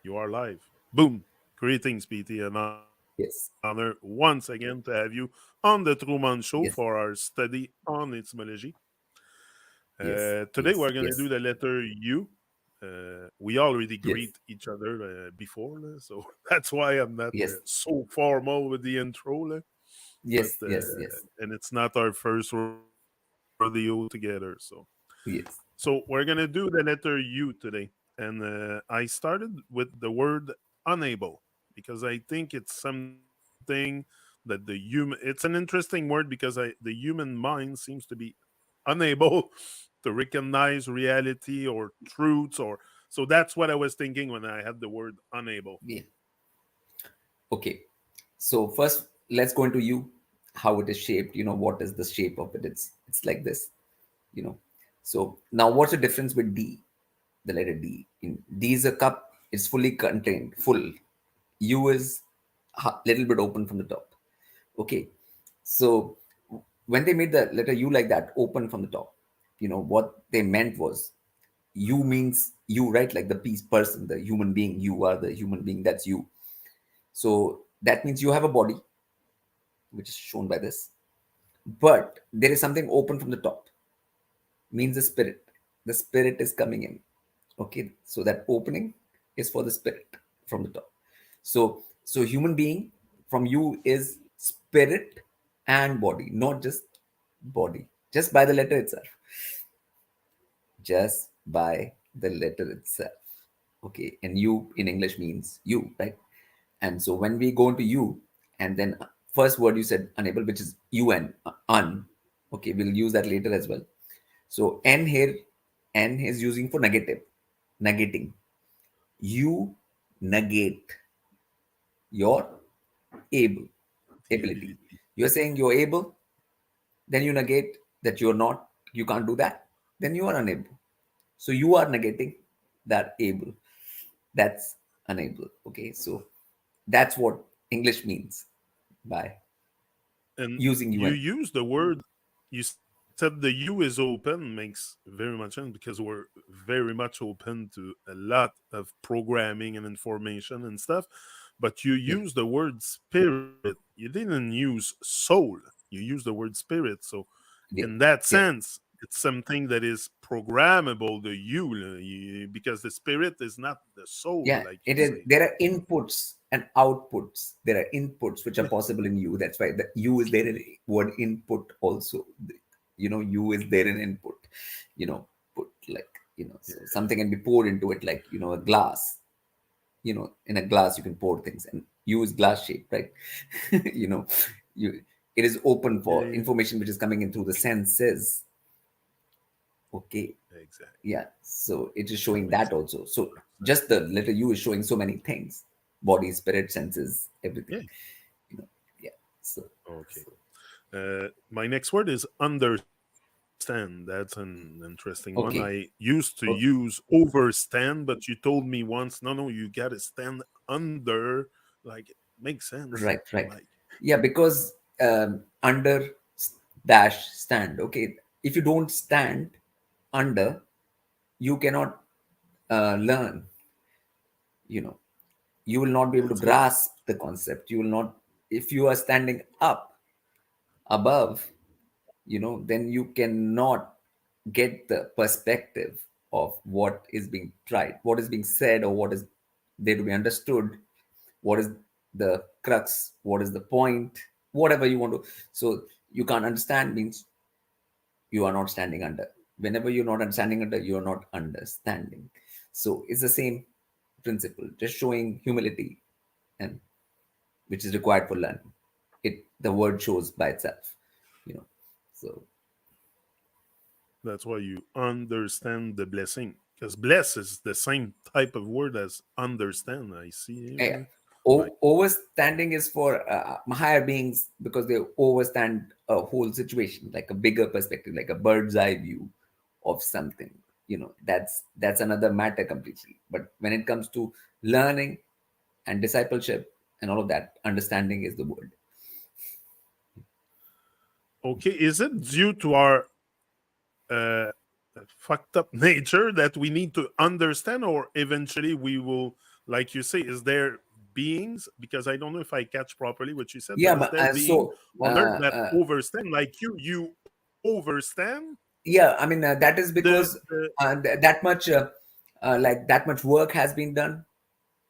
You are live. Boom. Greetings, PT. An Yes, honor once again to have you on the TruMon show for yes, our study on etymology. Today yes, we're going to do yes, the letter U. We already yes, greet each other before, so that's why I'm not yes, so formal with the intro. But yes, yes, yes, and it's not our first rodeo together, so we're yes, gonna do the letter U today, and I started with the word unable because I think it's something that the human. It's an interesting word because the human mind seems to be unable to recognize reality or truths, or so that's what I was thinking when I had the word unable. yeah. Okay. So first, let's go into you, how it is shaped. What is the shape of it? It's like this. You know. So now, what's the difference with D? The letter D. D is a cup. It's fully contained, full. U is little bit open from the top. Okay. So when they made the letter U like that, open from the top, what they meant was you means you, right? Like the person, the human being. You are the human being. That's you. So that means you have a body, which is shown by this. But there is something open from the top, means the spirit. The spirit is coming in. Okay. So that opening is for the spirit from the top. So human being from you is spirit and body, not just body, just by the letter itself. Just by the letter itself. Okay. And you in English means you, right? And so when we go into you, and then first word you said unable, which is un, un. Okay, we'll use that later as well. So n here, n is using for negative, negating. You negate your able, The ability. ability. You're saying you're able, then you negate that you're not, you can't do that, then you are unable. So you are negating that able. That's unable. Okay, so that's what English means by And using you UN. use the word, you said the U is open, makes very much sense because we're very much open to a lot of programming and information and stuff. But you Yeah, use the word spirit, you didn't use soul, you use the word spirit. So, in yeah, that yeah, sense, it's something that is programmable, the because the spirit is not the soul, yeah. like you It is. say. There are inputs and outputs. There are inputs which are possible in you. That's why the U is there in word input also. U is there in input. Put like so something can be poured into it, like a glass. In a glass you can pour things, and U is glass shape, right? you know, you it is open Yeah, for yeah, information which is coming in through the senses. Okay. exactly. Yeah, so it is That showing makes that sense. also. So just the letter U is showing so many things: body, spirit, senses, Yeah. everything. Yeah. So, Okay. so My next word is understand. That's an interesting one. I okay. used to use Oh, overstand, but you told me once, no, no, you got to stand under. Like, it makes sense. right, right. Like, Yeah, because under dash stand. Okay, if you don't stand under, you cannot learn. You know, you will not be able to that's it. grasp the concept. You will not. If you are standing up above, then you cannot get the perspective of what is being tried, what is being said, or what is there to be understood, what is the crux, what is the point, whatever you want to. So you can't understand means you are not standing under. Whenever you're not understanding under, you're not understanding. So it's the same principle, just showing humility, and which is required for learning. The word shows by itself, you know. So That's why you understand the blessing. Because bless is the same type of word as understand. I see eh, here. Like, overstanding is for higher beings because they overstand a whole situation, like a bigger perspective, like a bird's eye view of something. That's another matter completely. But when it comes to learning and discipleship and all of that, understanding is the word. okay, is it due to our fucked up nature that we need to understand, or eventually we will like you say, is there beings? Because I don't know if I catch properly what you said, Yeah, but is but, there being so on Earth that overstand like you overstand yeah, I mean, that is because the that much like that much work has been done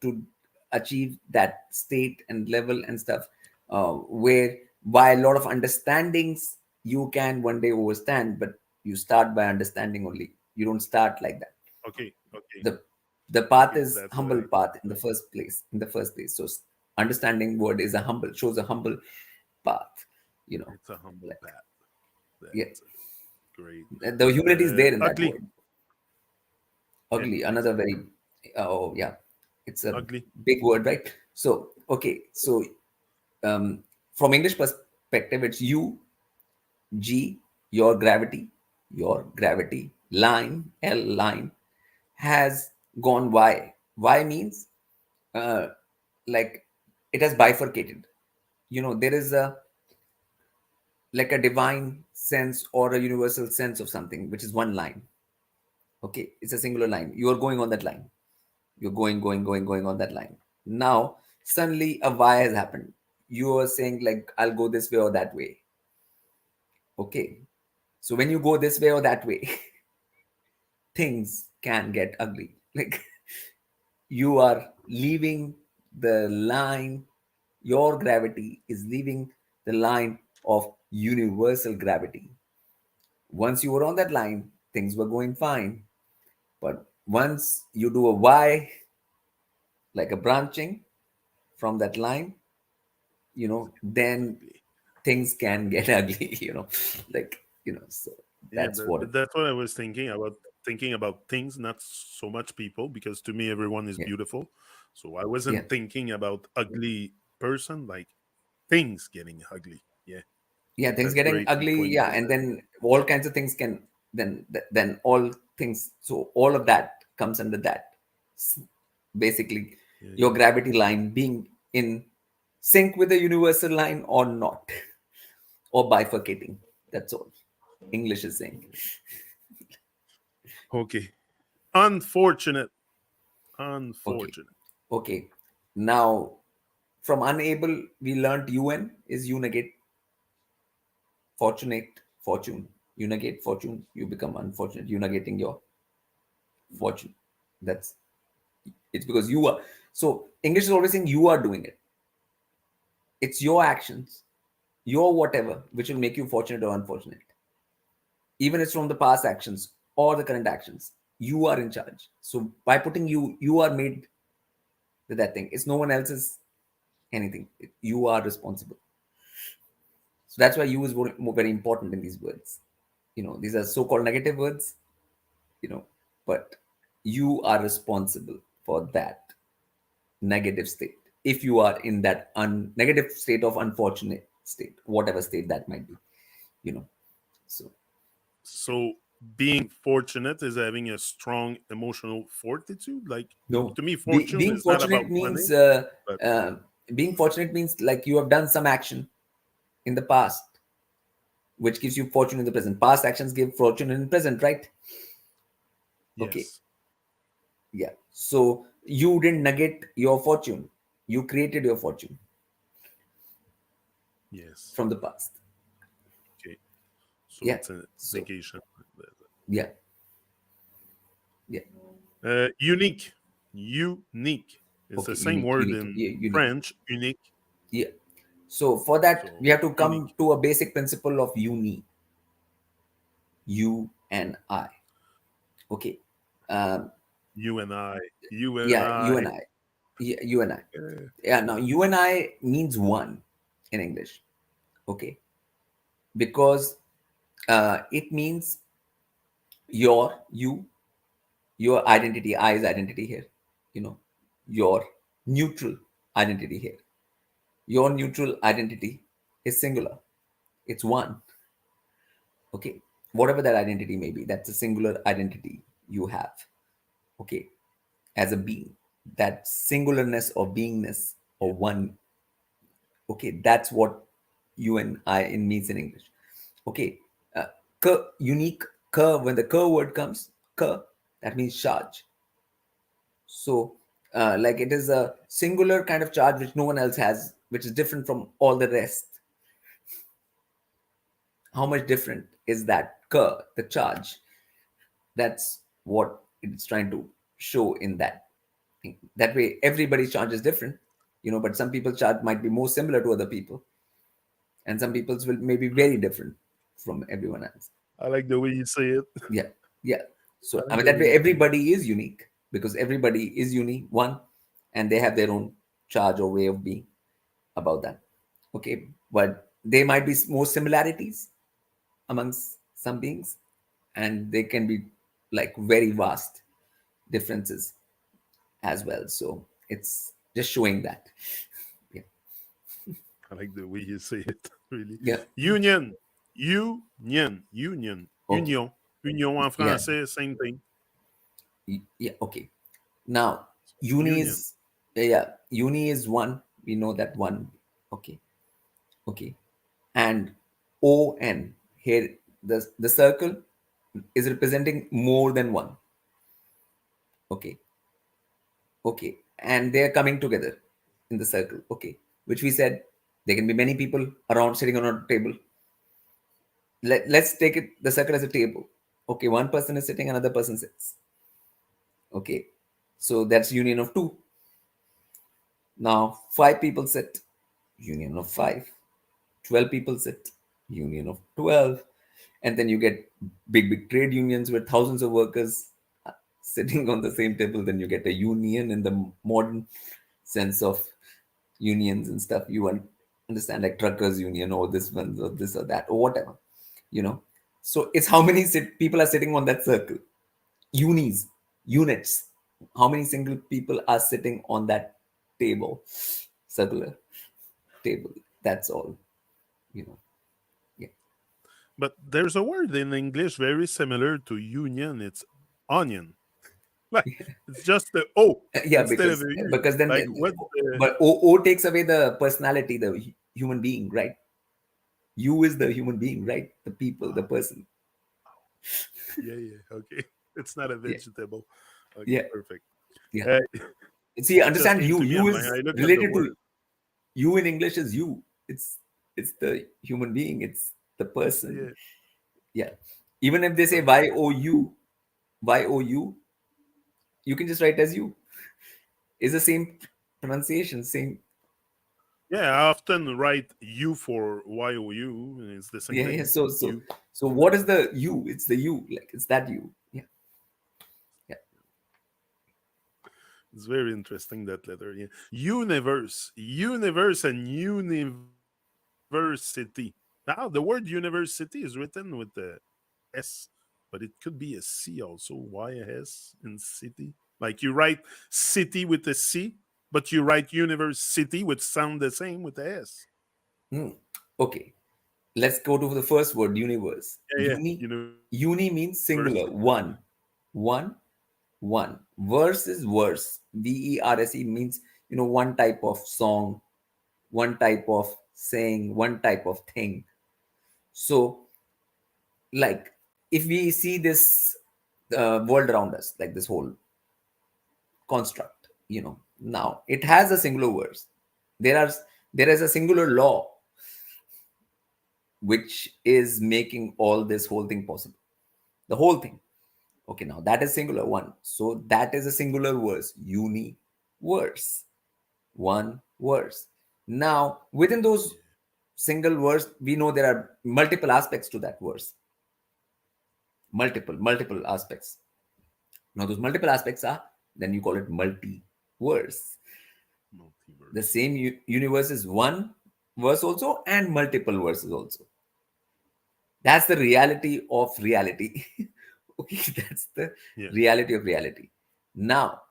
to achieve that state and level and stuff, where by a lot of understandings you can one day overstand, but you start by understanding only, you don't start like that. okay the the path okay is that's what humble I path in the first place. So understanding word is a humble, shows a humble path, you know. it's a humble Like, path. yeah, That's great. the humility is there in that Ugly. word. Yeah, Ugly, another exactly. very, oh yeah, it's a Ugly. big word, right? So okay, so um, from English perspective, it's U G, your gravity line, L line has gone Y. Y means uh, like it has bifurcated. You know, there is a like a divine sense or a universal sense of something, which is one line. Okay, it's a singular line. You are going on that line. You're going on that line. Now suddenly a Y has happened. You are saying like I'll go this way or that way. Okay, so when you go this way or that way, things can get ugly. Like you are leaving the line, your gravity is leaving the line of universal gravity. Once you were on that line, things were going fine. But once you do a Y, like a branching from that line, then Ugly. things can get ugly, like, so Yeah, that's what it, that's what I was thinking about things, not so much people, because to me everyone is yeah, beautiful. So I yeah. wasn't thinking about ugly person, like things getting ugly. Yeah, Yeah, things that's getting great you ugly, yeah, pointed and that. then all kinds of things can then all things, so all of that comes under that. S- Basically, Yeah, your yeah. gravity line being in sync with the universal line or not, or bifurcating. That's all English is saying. Okay. Unfortunate. Okay, Unfortunate. okay. Now, from unable, we learned un is you negate fortunate fortune. You negate fortune, you become unfortunate. You negating your fortune. That's It's because you are. So English is always saying you are doing it. It's your actions, your whatever, which will make you fortunate or unfortunate. Even it's from the past actions or the current actions. You are in charge. So by putting you, you are made with that thing. It's no one else's anything. You are responsible. So that's why you is very important in these words. These are so-called negative words, but you are responsible for that negative state if you are in that negative state of unfortunate state, whatever state that might be, you know so So being fortunate is having a strong emotional fortitude. Like no, to me, fortune being is not about fortunate means money, but uh, being fortunate means like you have done some action in the past which gives you fortune in the present. Past actions give fortune in the present, right? Okay, yes, yeah, so you didn't negate your fortune, you created your fortune yes. from the past. Okay, so Yeah, it's a so negation. yeah, yeah. Unique, unique is the Okay, same unique, word unique, in yeah, unique. French. Unique. Yeah. So for that, we So have to come unique. to a basic principle of you and I. Okay. Um, You and I. You and yeah, you I. and I. Yeah, you and I. Uh, Yeah. Now, you and I means one in English. Okay. Because it means you, your identity. I is identity here. You know, your neutral identity here. Your neutral identity is singular. It's one. Okay, whatever that identity may be, that's a singular identity you have. Okay, as a being, that singularness or beingness or yeah. one. Okay, that's what you and I in means in English. Okay, unique when the word comes, that means charge. So Like it is a singular kind of charge which no one else has, which is different from all the rest. How much different is that curve, the charge? That's what it's trying to show in that thing. That way, everybody's charge is different, but some people's charge might be more similar to other people, and some people's will maybe very different from everyone else. I like the way you say it. Yeah, yeah. I So I like mean the that way way you say it. everybody is unique because everybody is unique, one, and they have their own charge or way of being about that. Okay, but there might be more similarities amongst some beings, and they can be like very vast differences as well. So it's just showing that. Yeah, I like the way you say it. Really. yeah. Union. Union. Union. Okay, Union. Union en yeah, français, same thing. yeah. Okay. Now, uni Union. is yeah, uni is one. We know that one. Okay, okay. And on here, the circle is representing more than one. Okay, okay, and they are coming together in the circle. Okay, which we said there can be many people around sitting on a table. Let's take it the circle as a table. Okay, one person is sitting, another person sits. Okay, so that's union of two. Now five people sit, union of five. 12 people sit, union of 12. And then you get big trade unions with thousands of workers sitting on the same table. Then you get a union in the modern sense of unions and stuff. Understand, like truckers union or this one or this or that or whatever, you know. So it's how many people are sitting on that circle. Unis, units. How many single people are sitting on that table, circular table? That's all, you know. Yeah. But there's a word in English very similar to union. It's onion. Like it's just the O Yeah, instead of a U. because then Like what's the but o takes away the personality, the human being, right? You is the human being, right? The people, the person. yeah, yeah, okay. It's not a Yeah, vegetable. Okay, yeah, perfect. yeah. Uh, See, it just understand, came you to me you and is I look at the related to word. you in English is you. It's the human being. It's the person. Yeah, Yeah. Even if they say perfect. y o u, you can just write as you. It's the same pronunciation, same. Yeah, I often write U for YOU, and it's the same Yeah, yeah. thing. So so You. so what is the you? It's the you. Like it's that you. Yeah, yeah. It's very interesting that letter. Yeah. Universe. Universe and university. Now, the word university is written with the S, but it could be a C also. Why a S in city? Like you write city with a C, but you write university, which sound the same with the S. Hmm. Okay. Let's go to the first word, universe. Yeah, yeah. Uni means University. singular, one, one. Verse is verse. VERSE means, one type of song, one type of saying, one type of thing. So, like, if we see this world around us, like this whole construct, now it has a singular verse. There are there is a singular law which is making all this whole thing possible. The whole thing. Okay, now that is singular one. So that is a singular verse, universe, one verse. Now, within those single verse, we know there are multiple aspects to that verse. Multiple aspects. Now, those multiple aspects are, then you call it multi-verse. The Multiverse. same universe is one verse also and multiple verses also. That's the reality of reality. Okay, that's the Yeah. reality of reality. Now,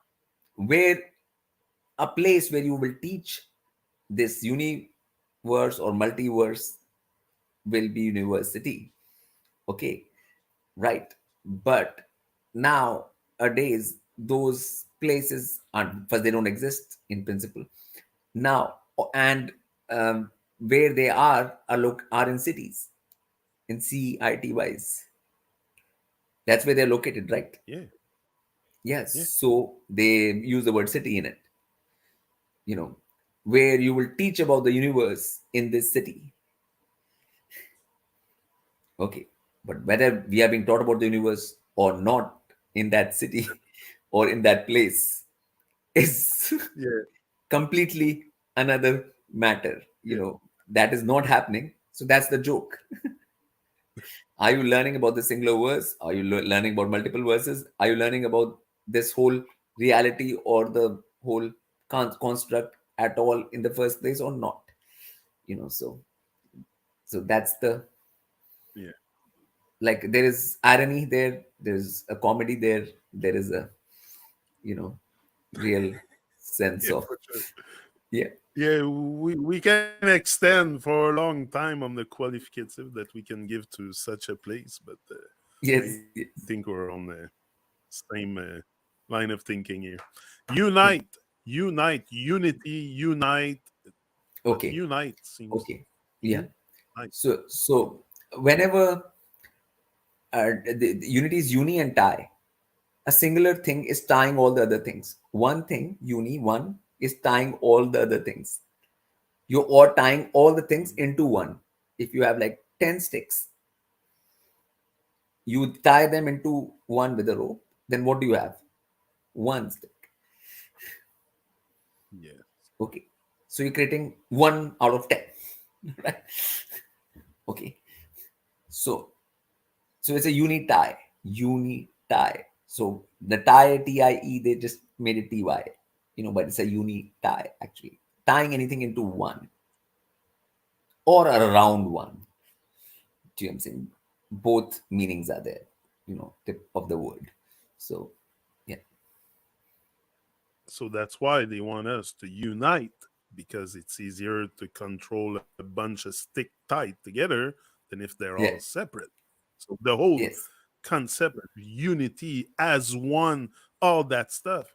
where a place where you will teach this universe or multiverse will be university. Okay, right. But nowadays, those places are first, they don't exist in principle. Now, and where they are in cities, in CIT wise. That's where they're located, right? Yeah. Yes, Yeah. so they use the word city in it, you know, where you will teach about the universe in this city. Okay. But whether we are being taught about the universe or not in that city or in that place is Yeah. completely another matter. Yeah. That is not happening. So that's the joke. Are you learning about the singular verse? Are you learning about multiple verses? Are you learning about this whole reality or the whole construct at all in the first place or not? So that's the, Yeah. like, there is irony there, there's a comedy there, there is a, you know real sense Yeah, of, for sure. yeah. Yeah, we can extend for a long time on the qualificative that we can give to such a place, but I Yes, think we're yes. on the same line of thinking here. Unite, unite, unity, unite, but Okay, unite seems okay, yeah. unite. So whenever the unity is uni and tie, a singular thing is tying all the other things. One thing, uni, one, is tying all the other things. You are tying all the things into one. If you have like 10 sticks, you tie them into one with a rope, then what do you have? One stick. Yeah. Okay. So you're creating one out of 10. Right? Okay. So so it's a uni tie. Uni tie. So the tie, TIE, they just made it TY, but it's a uni tie actually. Tying anything into one or around one. Do you know what I'm saying? Both meanings are there, tip of the word. So yeah. So that's why they want us to unite because it's easier to control a bunch of stick tied together than if they're all Yeah. separate. So the whole Yes. concept of unity as one, all that stuff,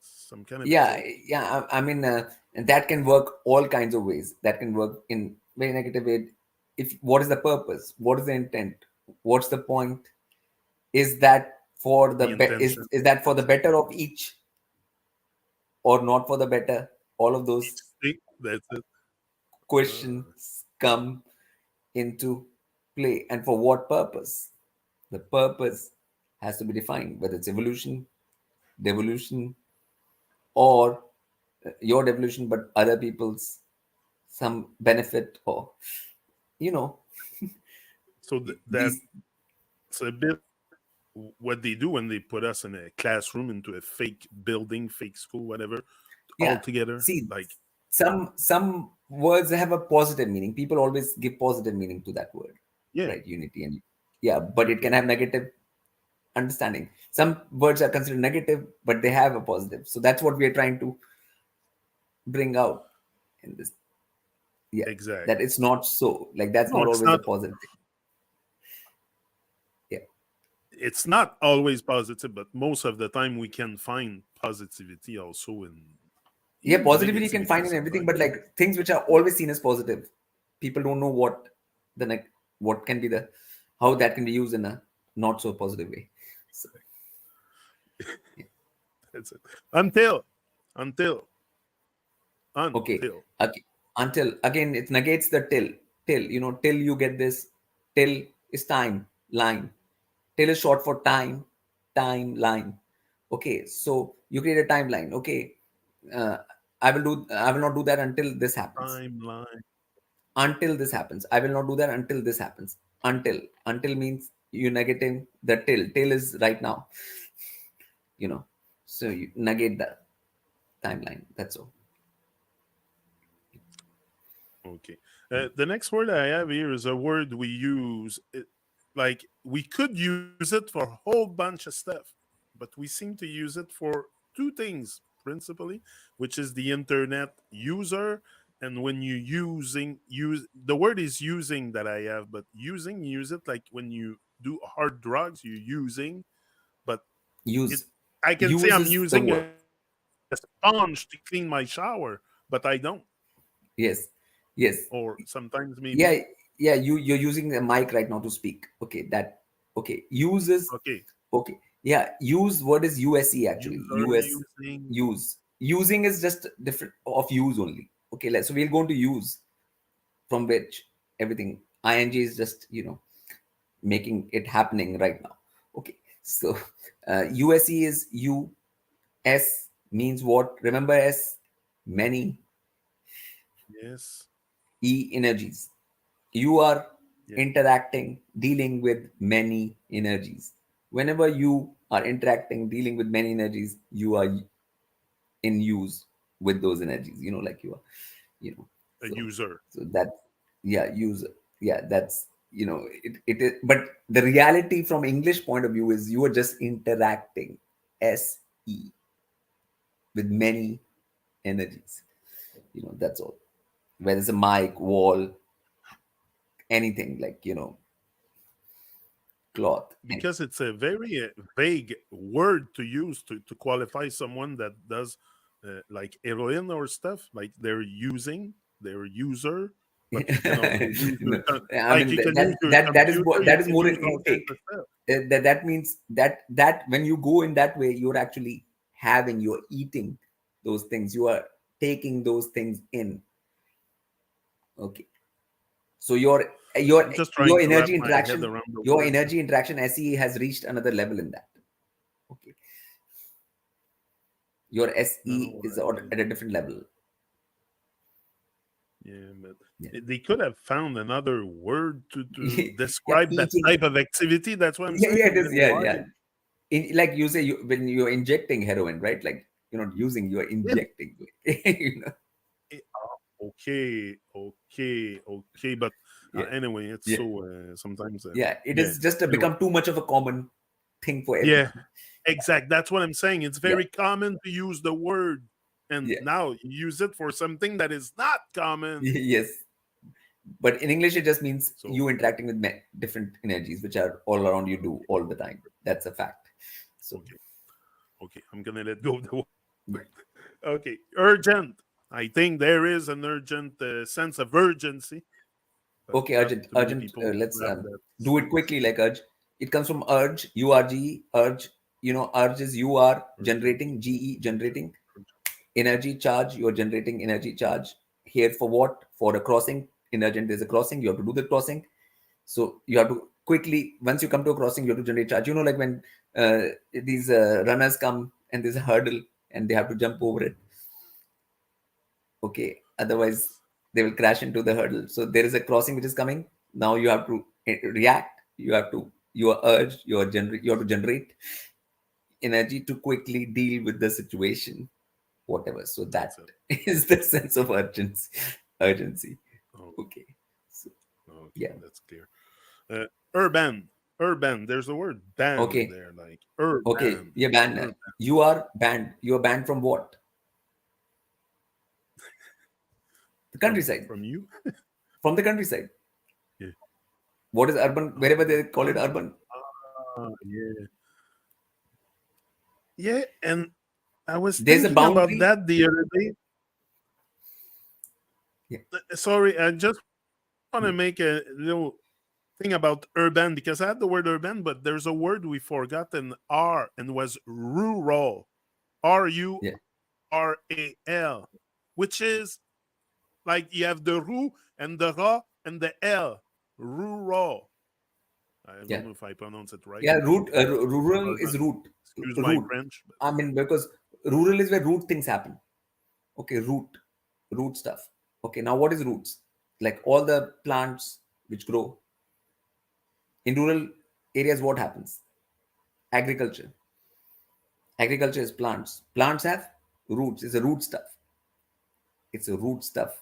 some kind of a Yeah, joke. yeah. I mean, and that can work all kinds of ways. That can work in very negative way. If what is the purpose? What is the intent? What's the point? Is that for the The intention, is that for the better of each or not for the better? All of each those stick, that's it. questions come into play, and for what purpose? The purpose has to be defined, whether it's evolution, devolution, or your devolution, but other people's some benefit, or you know That's these. a bit what they do when they put us in a classroom into a fake building, fake school, whatever, all Yeah, together. Like, see, some words have a positive meaning. People always give positive meaning to that word, yeah, right? Unity. And yeah, but it can yeah. have negative understanding. Some words are considered negative, but they have a positive. So that's what we are trying to bring out in this. Yeah, that Exactly. it's not so, like, that's No, not it's always a not. positive thing. Yeah. It's not always positive, but most of the time we can find positivity also in Yeah, even positivity you can negativity find in everything, sometimes. but like things which are always seen as positive, people don't know the what can be the how that can be used in a not so positive way. So, That's it. Until okay. until Okay. Until again, it negates the till, till you get this. Till is time line. Till is short for timeline. Okay, so you create a timeline. Okay, uh, I will not do that until this happens. timeline. Until this happens, I will not do that until this happens. Until means you negating the till is right now, you know so you negate the timeline, that's all. Okay. The next word I have here is a word we use. Like we could use it for a whole bunch of stuff, but we seem to use it for two things principally, which is the internet user and when you use the word is using that I have, but using you use it like when you do hard drugs, you're using, but it Use I can say use I'm is the using a word. sponge to clean my shower, but I don't. Yes, yes. Or sometimes maybe. Yeah, yeah, you're using the mic right now to speak. Okay, that okay, uses. Okay. Okay, Yeah, use word is USE actually. User US using. use. Using is just different of use only. Okay, so we'll go into use, from which everything ing is just making it happening right now. Okay, so USE is you. S means what? Remember S, many. Yes. E, energies. You are Yeah. interacting, dealing with many energies. Whenever you are interacting, dealing with many energies, you are in use with those energies. Like you are, you know. A So, user. so that, yeah, use, yeah, that's it is. But the reality from English point of view is you are just interacting, SE, with many energies. That's all. Whether it's a mic, wall, anything like cloth. And Because it's a very vague word to use to qualify someone that does like heroin or stuff. Like they're using, they're user, but you can also use your No, I like mean you can use your that computer. You is can more use in all kinds intake. of stuff. That means that when you go in that way, you're actually you're eating those things. You are taking those things in. Okay, so I'm just trying to wrap my head around the your word. energy interaction SE has reached another level in that. Okay, your SE No, is at a different level. yeah, but Yeah. they could have found another word to Yeah, describe that eating. type of activity. That's what I'm Yeah, it saying. is. Then Yeah, why? yeah. Like you say, when you're injecting heroin, right? Like you're not using, you're Yeah. injecting. you know? Okay, okay, okay. But Yeah, anyway, it's yeah, so sometimes, yeah. It yeah. is just Anyway, become too much of a common thing for yeah, everyone. exact. That's what I'm saying. It's Yeah, very common to use the word, and yeah, now you use it for something that is not common. yes. But in English, it just means So you interacting with different energies, which are all around you, do all the time. That's a fact. So, okay, okay. I'm gonna let go of the word. yeah. Okay, urgent. I think there is an urgent sense of urgency, but Okay, not urgent, too many urgent. people Let's grab that do it sense. quickly, like urge. It comes from urge, URG, urge. Urge is you are Urgent, generating, GE, urgent, generating urgent. energy charge. You're generating energy charge here for what? For a crossing. In urgent, there's a crossing. You have to do the crossing. So you have to quickly, once you come to a crossing, you have to generate charge. Like when these runners come and there's a hurdle and they have to jump over it. Okay, otherwise Yes. they will crash into the hurdle. So there is a crossing which is coming. Now you have to react. You are urged. You have to generate energy to quickly deal with the situation, whatever. So that That's it. is the sense of urgency. Oh, Okay, so okay, yeah. that's clear. Urban, urban. There's the word ban Okay, there, like okay, urban, you're banned. urban. You are banned. You are banned from what? The countryside. From you. From the countryside. Yeah. What is urban? Wherever Oh, they call it country. urban. Yeah, yeah. And I was There's a thinking about boundary. that the other day. Yeah, Sorry, I just want to yeah, make a little thing about urban because I had the word urban, but there's a word we forgot an R and was rural. yeah, RURAL, which is like you have the ru and the ra and the L. Rural. I yeah. don't know if I pronounce it right. Yeah, root. Rural Pardon, is root. excuse my Root. French, but I mean, because rural is where root things happen. Okay, root stuff. Okay, now what is roots? Like all the plants which grow in rural areas, what happens? Agriculture. Agriculture is plants. Plants have roots. It's a root stuff. It's a root stuff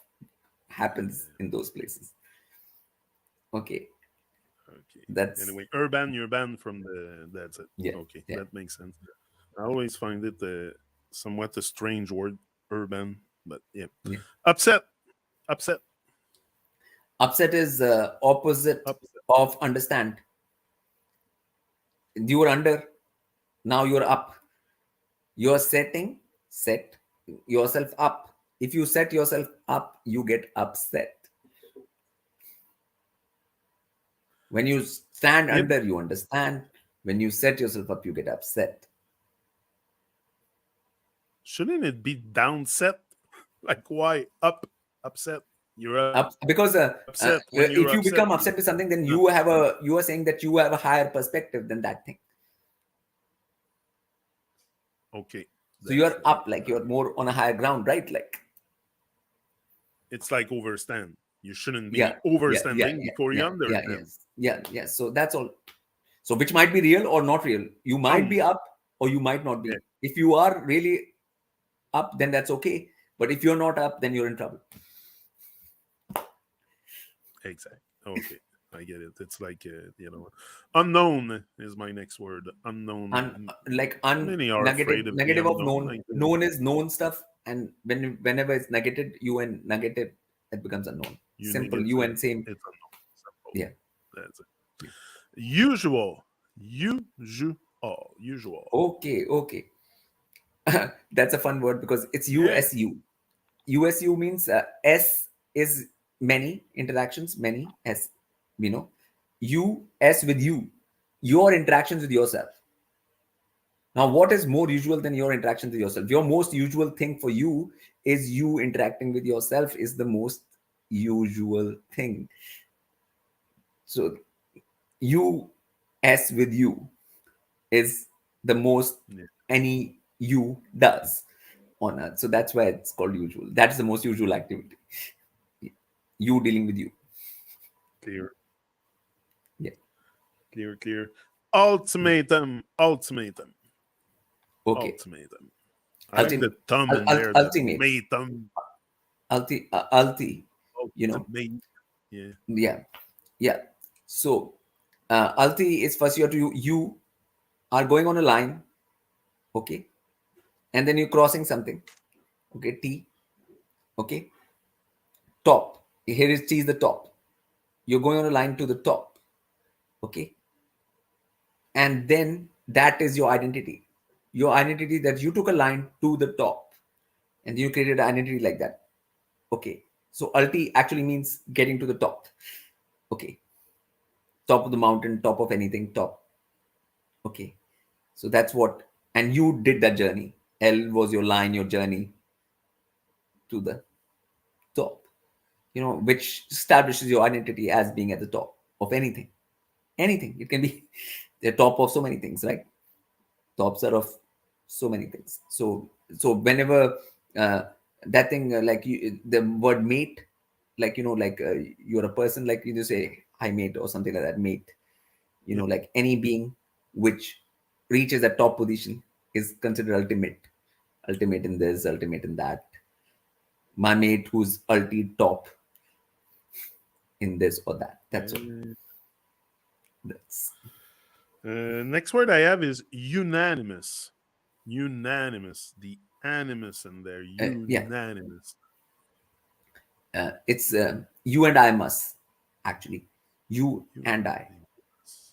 happens yeah. in those places. Okay, Okay. that's Anyway, urban, urban from the. That's it. yeah, Okay, yeah, that makes sense. I always find it somewhat a strange word, urban, but yeah. yeah. Upset, upset, Upset is opposite upset. of understand. You were under, now you're up. You're set yourself up. If you set yourself up, you get upset. When you stand Yep. under, you understand. When you set yourself up, you get upset. Shouldn't it be downset? Like why up upset? You're Up, upset when because you're upset. if you become upset with something, then you are saying that you have a higher perspective than that thing. Okay, So you that's are it. up, like you're more on a higher ground, right? Like, It's like overstand. You shouldn't yeah, be yeah, yeah, overstanding yeah, before you yeah, yeah, understand. yes, yeah, yeah. So that's all. So which might be real or not real. You might be Um, up or you might not yeah, be. If you are really up, then that's okay. But if you're not up, then you're in trouble. exactly. Okay, I get it. It's like unknown is my next word. Unknown. Like Many are negative, afraid of the negative of unknown. known. I think. Known is known stuff, and whenever it's negated, UN negative, it becomes unknown. You Simple negative, UN same. it's unknown. Simple. Yeah. That's it. Usual. Usual. Okay. Okay. That's a fun word because it's Yeah. USU. USU means S is many interactions, many S, you know. U S with you, your interactions with yourself. Now, what is more usual than your interactions with yourself? Your most usual thing for you is you interacting with yourself is the most usual thing. So you S with you is the most Yeah. any you does on earth. So that's why it's called usual. That's the most usual activity. You dealing with you. Clear. Yeah. Clear. Ultimatum. Ultimatum. Okay. Ultimatum. I like the Ultimate. thumb in there. The Ultimate. matum. Ulti. You know. Ultimate. Yeah. Yeah. Yeah. So ulti is first you are going on a line. Okay. And then you're crossing something. Okay. T. Okay. Top. Here is T is the top. You're going on a line to the top. Okay. And then that is your identity. Your identity that you took a line to the top and you created an identity like that. Okay. So ulti actually means getting to the top. Okay. Top of the mountain, top of anything, top. Okay. So that's what, and you did that journey. L was your line, your journey to the top, which establishes your identity as being at the top of anything. Anything. It can be the top of so many things, right? Tops are of so many things. So whenever uh, that thing, like the word mate, like, you're a person, like you just say, hi mate, or something like that, mate. Yeah. Like any being which reaches that top position is considered ultimate. Ultimate in this, ultimate in that. My mate who's ulti top in this or that. That's all. Uh, That's next word I have is unanimous. Unanimous. The animus in there. yeah. Unanimous. It's you and I must, actually. You and I. Unanimous.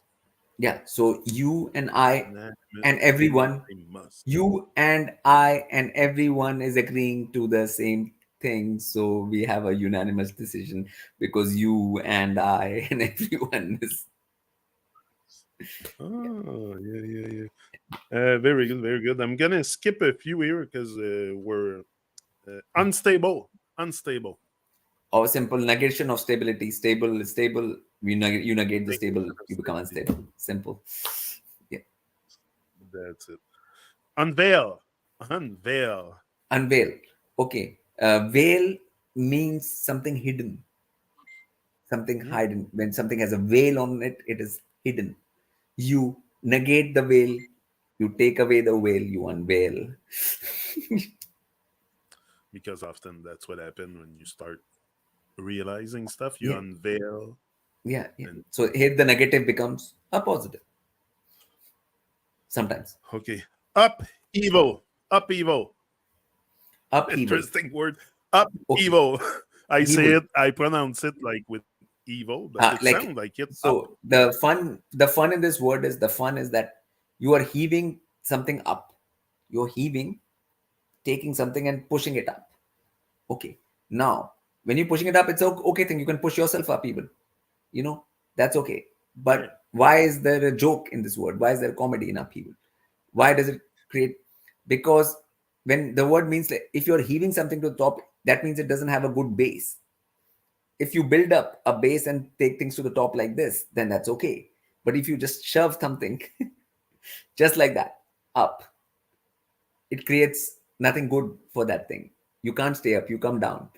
Yeah. So you and I Unanimous. and everyone, I must. you and I and everyone is agreeing to the same thing. So we have a unanimous decision because you and I and everyone is. Oh, yeah. Very good, very good. I'm gonna skip a few here because we're unstable. Unstable. Or simple negation of stability. Stable is stable. You negate the stable, Negation of you become stability. unstable. Simple. Yeah. That's it. Unveil. Unveil. Unveil. Okay. Veil means something hidden, something Hmm? hidden. When something has a veil on it, it is hidden. You negate the veil, you take away the veil, you unveil. Because often that's what happens when you start realizing stuff. You Yeah. unveil Yeah. Yeah. and So here the negative becomes a positive sometimes. okay. Up evil. Up evil. Upheaval. Interesting word. Up Okay. evil. I say Evil. it. I pronounce it like with evil, but it sounds Like, like it. Up. so the fun in this word is, the fun is that you are heaving something up. You're heaving, taking something and pushing it up. Okay. Now, when you're pushing it up, it's okay thing. You can push yourself up even. That's okay. Right. But why is there a joke in this word? Why is there comedy in upheaval? Why does it create? Because when the word means, like, if you're heaving something to the top, that means it doesn't have a good base. If you build up a base and take things to the top like this, then that's okay. But if you just shove something just like that up, it creates nothing good for that thing. You can't stay up, you come down.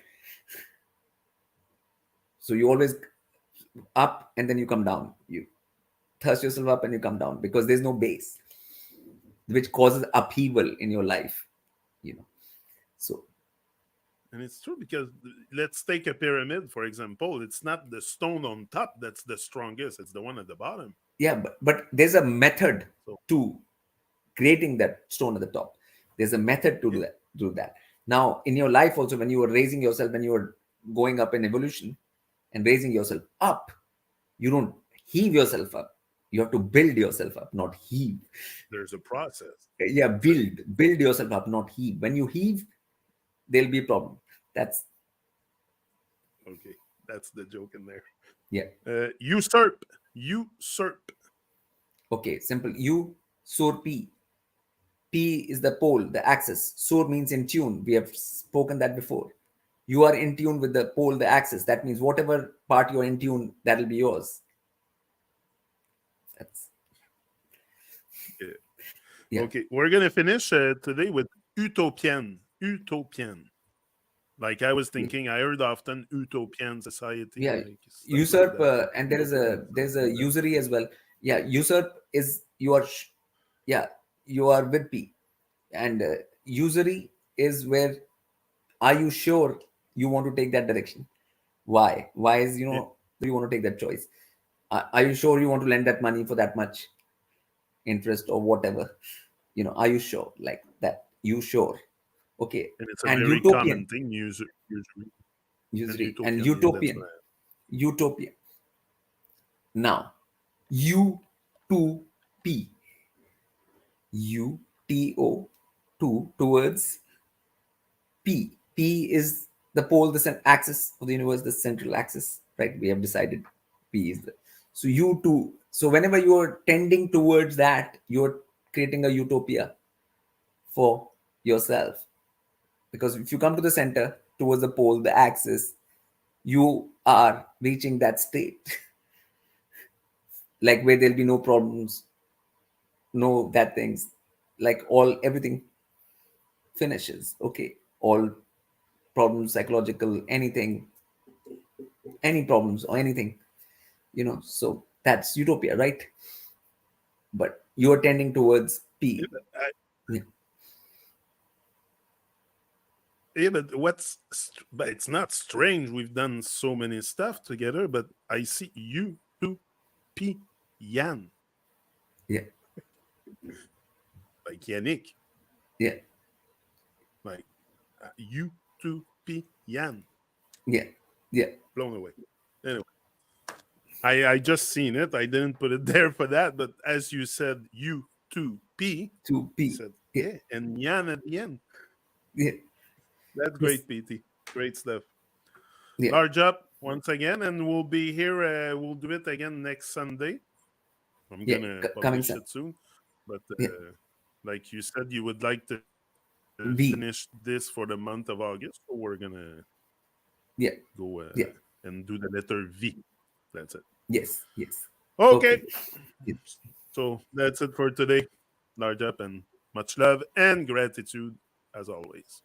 So you always up and then you come down. You thrust yourself up and you come down because there's no base, which causes upheaval in your life. You know. So And it's true because let's take a pyramid, for example. It's not the stone on top that's the strongest, it's the one at the bottom. yeah, but there's a method So, to creating that stone at the top. There's a method to yeah, do that. Now, in your life also, when you are raising yourself, when you are going up in evolution and raising yourself up, you don't heave yourself up. You have to build yourself up, not heave. there's a process. Yeah, That's it. build yourself up, not heave. When you heave, there'll be a problem. That's Okay. That's the joke in there. yeah. Usurp. Usurp. Okay, simple. You soar P. P is the pole, the axis. Soar means in tune. We have spoken that before. You are in tune with the pole, the axis. That means whatever part you're in tune, that'll be yours. That's Yeah. yeah, Okay. We're going to finish today with utopian. Utopian. Like I was yeah, thinking, I heard often utopian society, yeah. like stuff like Usurp, that. and Utopian, there's something a like that. usury as well. Yeah, usurp is you are, yeah, you are with P, and usury is where are you sure you want to take that direction? Why? Why is Yeah. you want to take that choice? Are you sure you want to lend that money for that much interest or whatever? Are you sure like that? You sure? Okay, And it's a and very utopian common thing, usually. And usury and utopian, yeah, that's utopian what I. utopian. Now, U to P. U T O two towards P. P is the pole, the axis of the universe, the central axis, right? We have decided P is the. So U two. So whenever you're tending towards that, you're creating a utopia for yourself. Because if you come to the center, towards the pole, the axis, you are reaching that state, like where there'll be no problems, no that things, like all everything finishes. Okay, all problems, psychological, anything, any problems or anything, So that's utopia, right? But you're tending towards Yeah, P. but, Yeah, yeah, but but it's not strange. We've done so many stuff together, but I see you, to, P, Yan, yeah, like Yannick, yeah, like you, to, P, Yan, yeah, yeah. blown away. Anyway, I just seen it. I didn't put it there for that, but as you said, you, to, P, To I P. said, Yeah, yeah, and Yan at the end. yeah, That's yes, great, PT. Great stuff. yeah, Large up once again, and we'll be here. We'll do it again next Sunday. I'm yeah. gonna Coming publish soon. it soon, but Yeah, like you said, you would like to finish V. this for the month of August, so we're gonna Yeah, go yeah, and do the letter V. That's it. yes, yes. Okay, Okay. Yeah. so that's it for today. Large up and much love and gratitude as always.